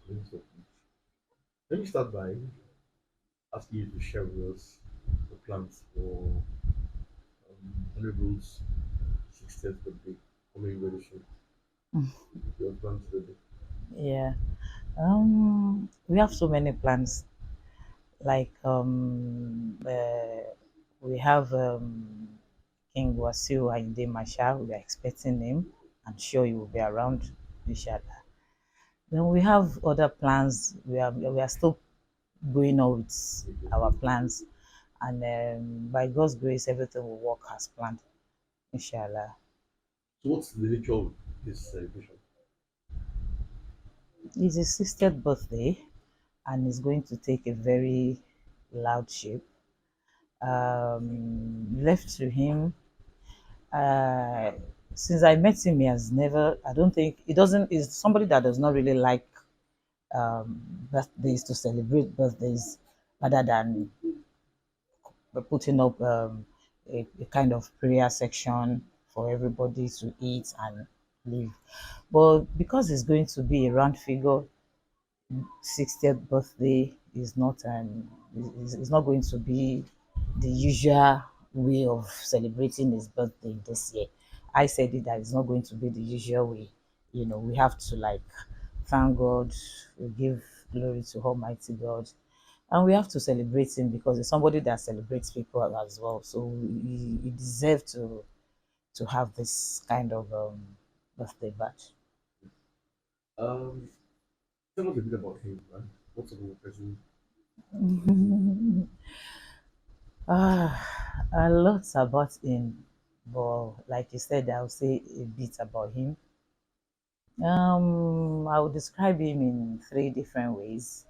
So let me start by asking you to share with us the plans for Honorable's 60th birthday coming very soon. Your plans today. Yeah. We have so many plans. Like we have King Wasiu Ayinde Masha. We are expecting him. I'm sure he will be around, inshallah. Then we have other plans. We are still going on with our plans, and by God's grace, everything will work as planned, inshallah. So what's the nature of this celebration? It's his 60th birthday, and it's going to take a very loud shape. Left to him, uh, since I met him, he has never. I don't think he doesn't. Is somebody that does not really like birthdays to celebrate birthdays, rather than putting up a kind of prayer section for everybody to eat and live. But because it's going to be a round figure, 60th birthday is not is not going to be the usual way of celebrating his birthday this year. I said it that it's not going to be the usual way. We have to like thank God, we give glory to Almighty God, and we have to celebrate him because he's somebody that celebrates people as well. So he deserves to have this kind of birthday bash. Um, Tell us a bit about him, man. What sort of a person? A lot about him, but like you said, I'll say a bit about him. I would describe him in three different ways.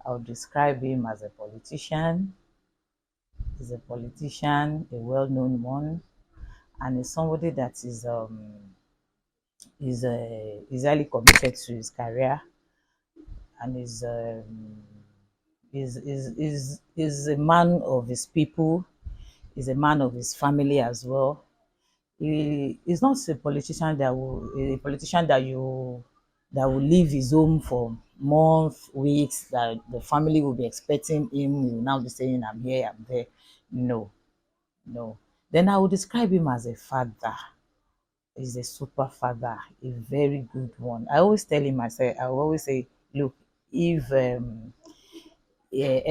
I would describe him as a politician. He's a politician, a well-known one, and is somebody that is highly committed to his career, and is a man of his people. Is a man of his family as well. He is not a politician that will leave his home for months, weeks, that the family will be expecting him. He will now be saying, I'm here, I'm there. No, no. Then I would describe him as a father. He's a super father, a very good one. I always tell him, I will always say, look, if if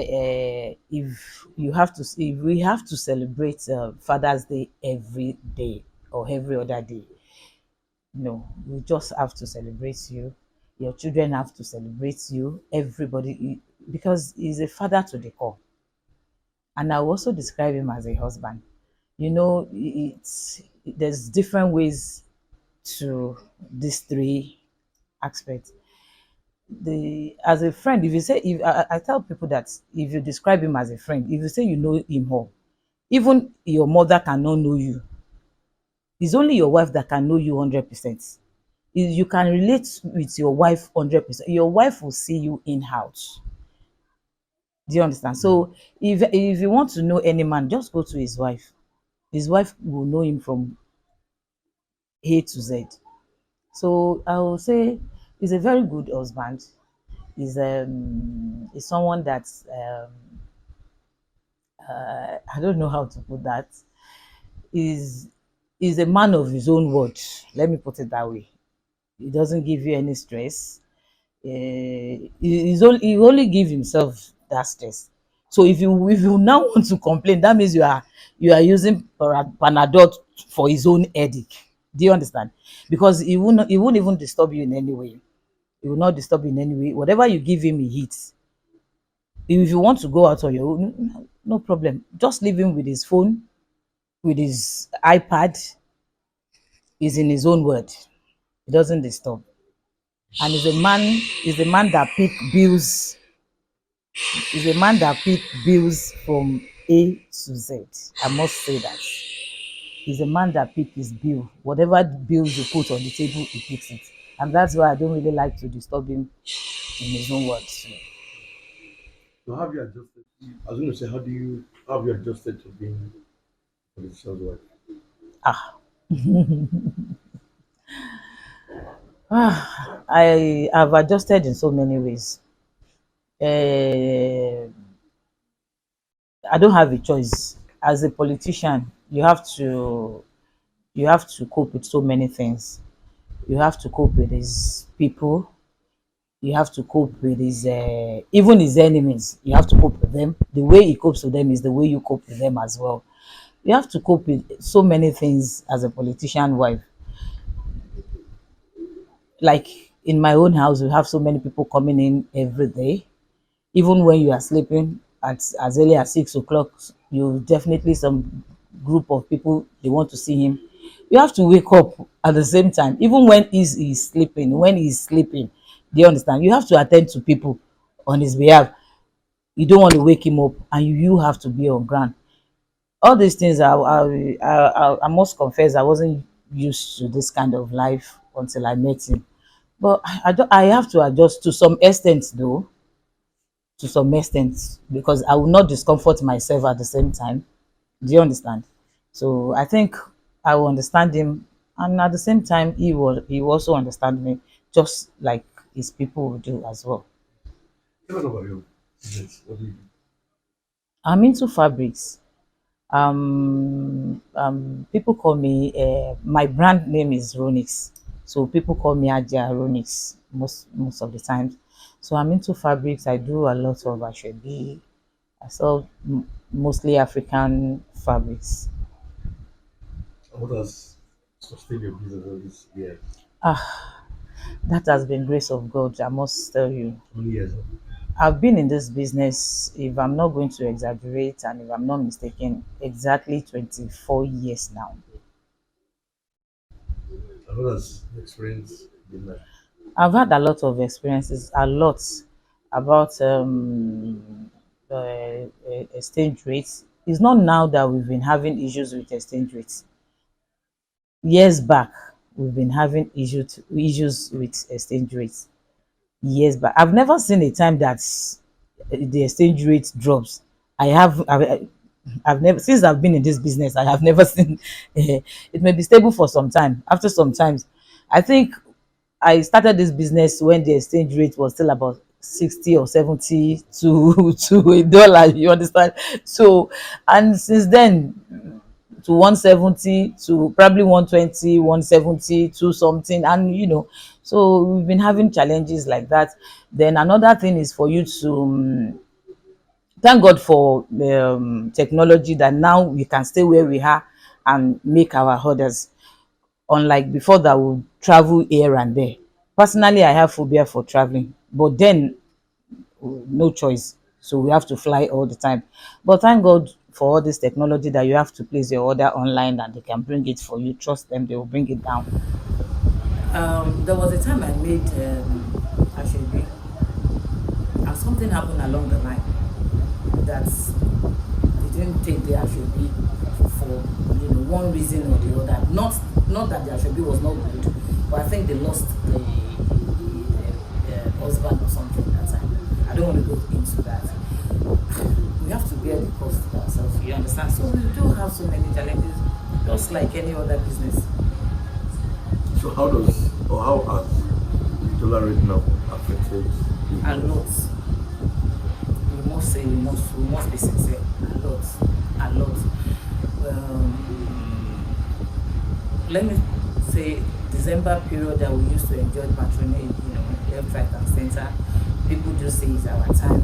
if we have to celebrate Father's Day every day or every other day, no, we just have to celebrate you. Your children have to celebrate you. Everybody, because he's a father to the core. And I will also describe him as a husband. It's there's different ways to these three aspects. The As a friend, if I tell people that if you describe him as a friend, if you say you know him all, even your mother cannot know you. It's only your wife that can know you 100%. If you can relate with your wife 100%, your wife will see you in house. Do you understand? Mm. So if you want to know any man, just go to his wife. His wife will know him from A to Z. So I will say he's a very good husband. He's someone that's I don't know how to put that. Is is a man of his own word. Let me put it that way. He doesn't give you any stress. He only give himself that stress. So if you now want to complain, that means you are using Panadol for his own headache. Do you understand? Because he won't even disturb you in any way. He will not disturb you in any way. Whatever you give him, he eats. If you want to go out on your own, no problem. Just leave him with his phone, with his iPad. He's in his own word. He doesn't disturb. And is a man that pick bills. Is a man that pick bills from A to Z. I must say that. He's a man that pick his bill. Whatever bills you put on the table, he picks it. And that's why I don't really like to disturb him in his own words. So how have you adjusted? I was going to say, how have you adjusted to being a politician's wife? Ah, I have adjusted in so many ways. Uh, I don't have a choice. As a politician, you have to cope with so many things. You have to cope with his people. You have to cope with his even his enemies. You have to cope with them. The way he copes with them is the way you cope with them as well. You have to cope with so many things as a politician wife. Like in my own house, we have so many people coming in every day. Even when you are sleeping at as early as 6 o'clock, you definitely some group of people they want to see him. You have to wake up at the same time, even when he's sleeping. When he's sleeping, do you understand? You have to attend to people on his behalf. You don't want to wake him up, and you have to be on ground. All these things, I must confess, I wasn't used to this kind of life until I met him. But I have to adjust to some extent, though, to some extent, because I will not discomfort myself at the same time. Do you understand? So I think I will understand him, and at the same time, he will also understand me, just like his people will do as well. Tell us about your business. What do you do? I'm into fabrics. People call me. My brand name is Roniks, so people call me Hajia Roniks most of the times. So I'm into fabrics. I do a lot of ashwabi. I sell mostly African fabrics. And what has sustained your business all these years? Ah, that has been grace of God, I must tell you. How many years? I've been in this business, if I'm not going to exaggerate and if I'm not mistaken, exactly 24 years now. And what has the experience been like? I've had a lot of experiences, a lot about exchange rates. It's not now that we've been having issues with exchange rates. Years back, we've been having issues with exchange rates. Years back, I've never seen a time that the exchange rate drops. I've never, since I've been in this business, I have never seen. It may be stable for some time. After some times, I think I started this business when the exchange rate was still about 60 or 70 to a dollar. You understand? So, and since then to 170 to probably 120, 170 to something, and so we've been having challenges like that. Then another thing is for you to thank God for technology that now we can stay where we are and make our orders, unlike before that we travel here and there. Personally, I have phobia for traveling, but then no choice, so we have to fly all the time. But thank God for all this technology that you have to place your order online and they can bring it for you. Trust them, they will bring it down. There was a time I made Ashwebi, and something happened along the line that they didn't take the Ashwebi for one reason or the other. Not that the Ashwebi was not good, but I think they lost the husband or something that time. I don't want to go into that. We have to bear the cost ourselves. You understand? So we do have so many challenges, just like any other business. So how has the dollar rate now affected A you? lot. We must be sincere. A lot. A lot. Let me say December period that we used to enjoy patronage, left, right, and center. People do say it's our time.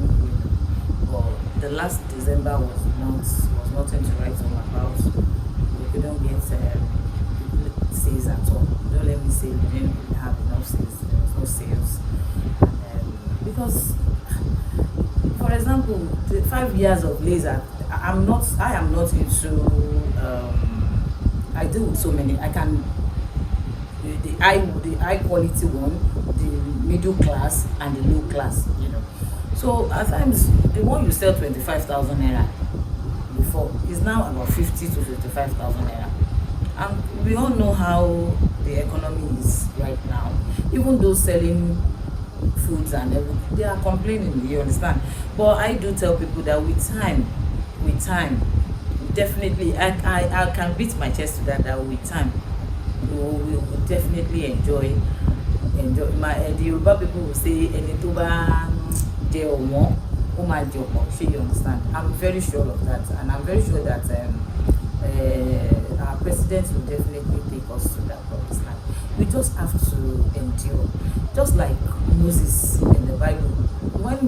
But the last December was nothing to write home about. We couldn't get sales at all. Don't let me say we didn't have enough sales. There was no sales, and because, for example, the 5 years of laser, I am not into. I deal with so many. I can the high quality one, the middle class, and the low class. So at times the one you sell 25,000 naira before is now about 50 to 55,000 naira, and we all know how the economy is right now. Even those selling foods and everything, they are complaining. You understand? But I do tell people that with time, definitely, I can beat my chest to that. That with time, we will definitely enjoy enjoy my the Yoruba people will say ẹni tó bá jẹ ọ̀wọ́n ó máa jẹ ọ̀pọ̀, shey you understand. I'm very sure of that, and I'm very sure that our president will definitely take us to that promised land. We just have to endure, just like Moses in the Bible. When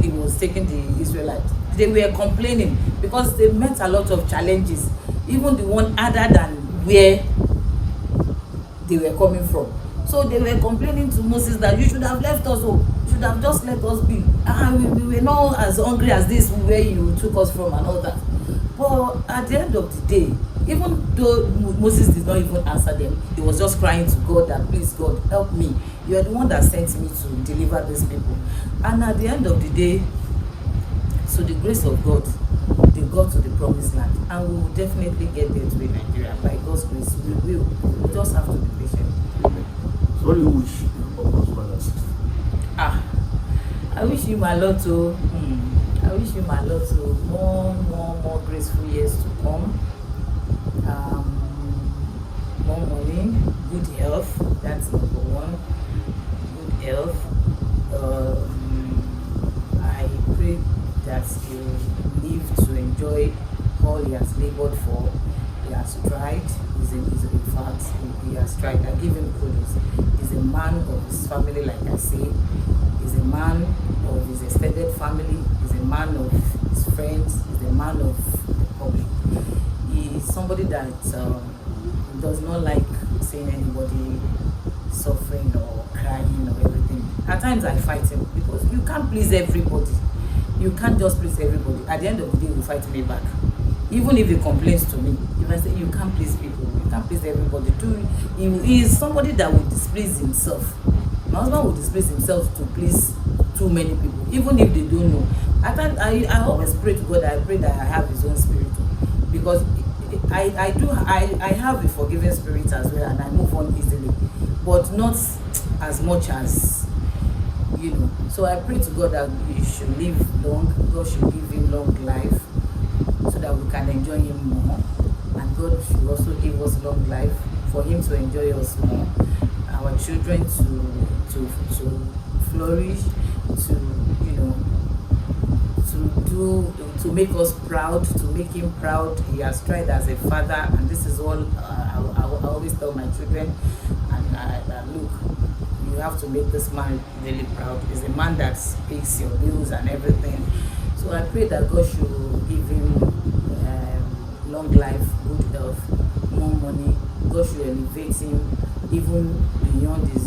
he was taking the Israelites, they were complaining because they met a lot of challenges, even the one other than where they were coming from. So they were complaining to Moses that you should have left us, oh, you should have just let us be. We were not as hungry as this where you took us from and all that. But at the end of the day, even though Moses did not even answer them, he was just crying to God that, please God, help me. You are the one that sent me to deliver these people. And at the end of the day, so the grace of God, they got to the promised land, and we will definitely get there to be Nigeria. By God's grace, we will. We just have to be patient. So what do you wish your husband? Ah, I wish him a lot to. I wish him a lot to more graceful years to come. More money, good health. That's number one. Good health. I pray that he will live to enjoy all he has labored for. He has tried. In fact, he has tried. I give him kudos. He's a man of his family, like I say. He's a man of his extended family. He's a man of his friends. He's a man of the public. He is somebody that does not like seeing anybody suffering or crying or everything. At times I fight him because you can't please everybody. You can't just please everybody. At the end of the day, he will fight me back. Even if he complains to me, if I say you can't please people, you can't please everybody too. He is somebody that will displease himself. My husband will displease himself to please too many people, even if they don't know. I always pray to God. I pray that I have his own spirit, because I have a forgiving spirit as well, and I move on easily, but not as much as So I pray to God that he should live long. God should give him long life, so that we can enjoy him more, and God should also give us long life for him to enjoy us more, our children to flourish, to to make us proud, to make him proud. He has tried as a father, and this is all I always tell my children. And look, you have to make this man really proud. He's a man that pays your bills and everything. So I pray that God should give him long life, good health, more money. God should elevate him even beyond his